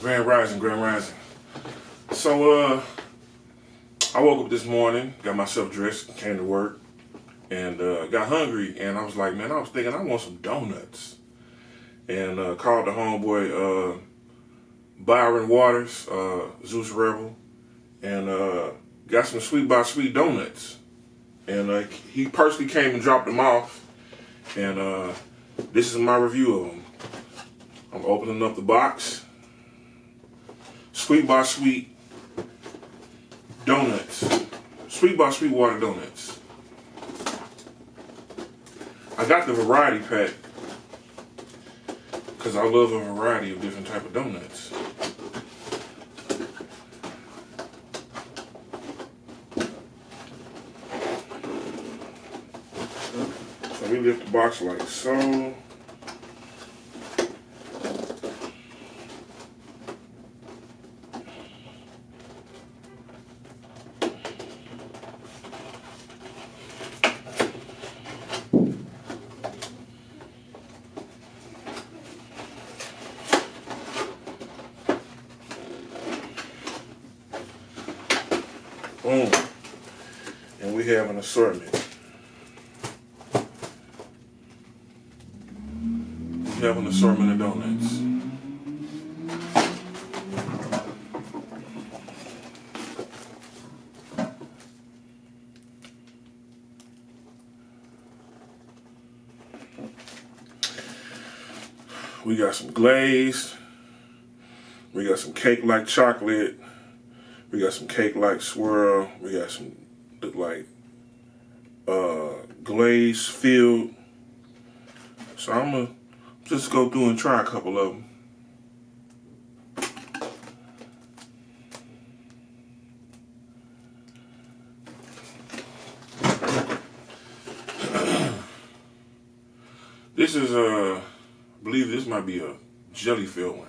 Grand Rising, Grand Rising. So, I woke up this morning, got myself dressed, came to work, and got hungry, and I was like, man, I was thinking I want some donuts. And called the homeboy, Byron Waters, Zeus Rebel, and got some Sweet by Sweet donuts. And he personally came and dropped them off, and this is my review of them. I'm opening up the box. Sweet by Sweet donuts. Sweet by Sweet water donuts. I got the variety pack because I love a variety of different type of donuts. So we lift the box like so. Boom. And we have an assortment. We have an assortment of donuts. We got some glazed. We got some cake-like chocolate. We got some cake-like swirl. We got some look like glaze filled. So I'm gonna just go through and try a couple of them. This is I believe this might be a jelly filled one.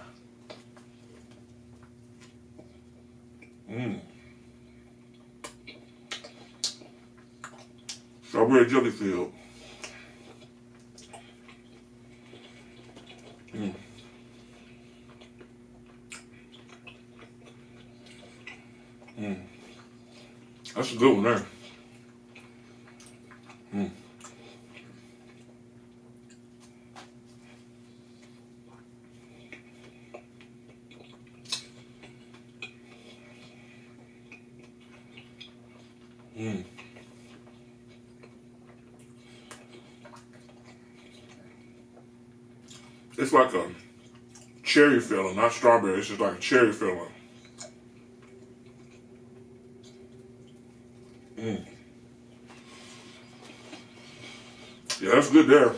Strawberry jelly filled. That's a good one there. It's like a cherry filling, not strawberry. It's just like a cherry filling. Yeah, that's good there.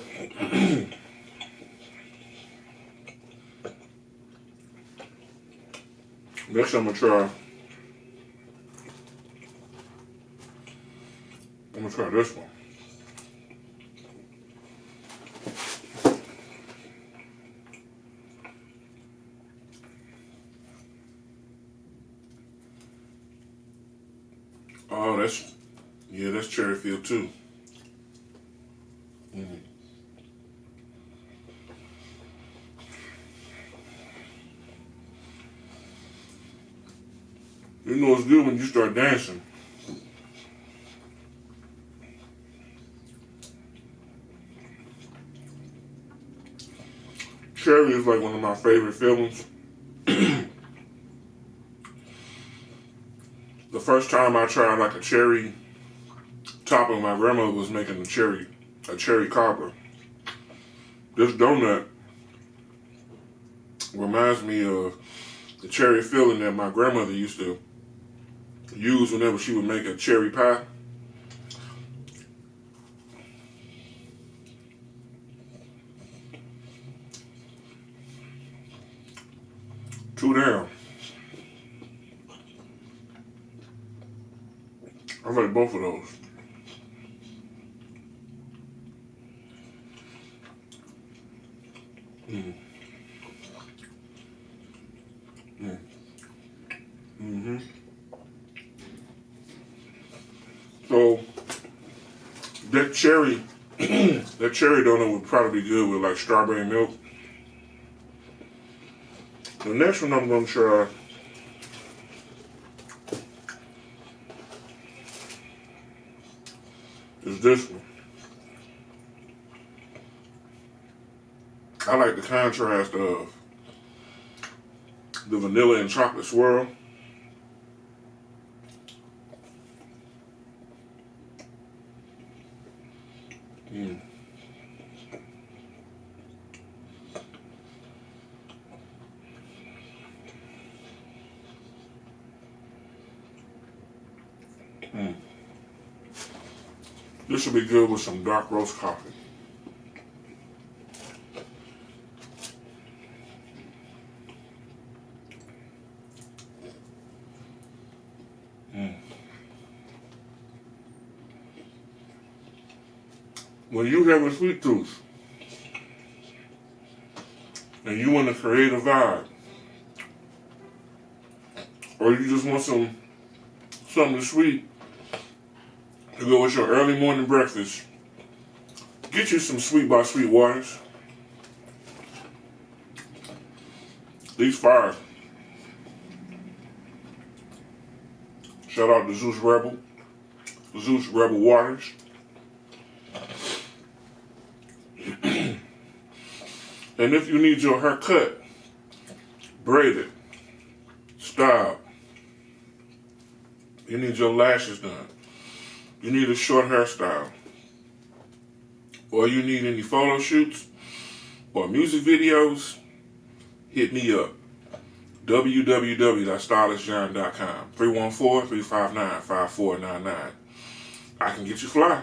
Next I'm gonna try this one. Oh, that's cherry filled too. You know it's good when you start dancing. Cherry is like one of my favorite fillings. The first time I tried like a cherry topping, my grandmother was making a cherry cobbler. This donut reminds me of the cherry filling that my grandmother used to use whenever she would make a cherry pie. Two down. I like both of those. So that cherry donut would probably be good with like strawberry milk. The next one I'm going to try is this one. I like the contrast of the vanilla and chocolate swirl. This should be good with some dark roast coffee. When you have a sweet tooth and you want to create a vibe, or you just want something sweet to go with your early morning breakfast, get you some Sweet by Sweetwaters. These fire. Shout out to Zeus Rebel Waters. And if you need your hair cut, braided, styled, you need your lashes done, you need a short hairstyle, or you need any photo shoots or music videos, hit me up. www.stylistjohn.com 314-359-5499. I can get you fly.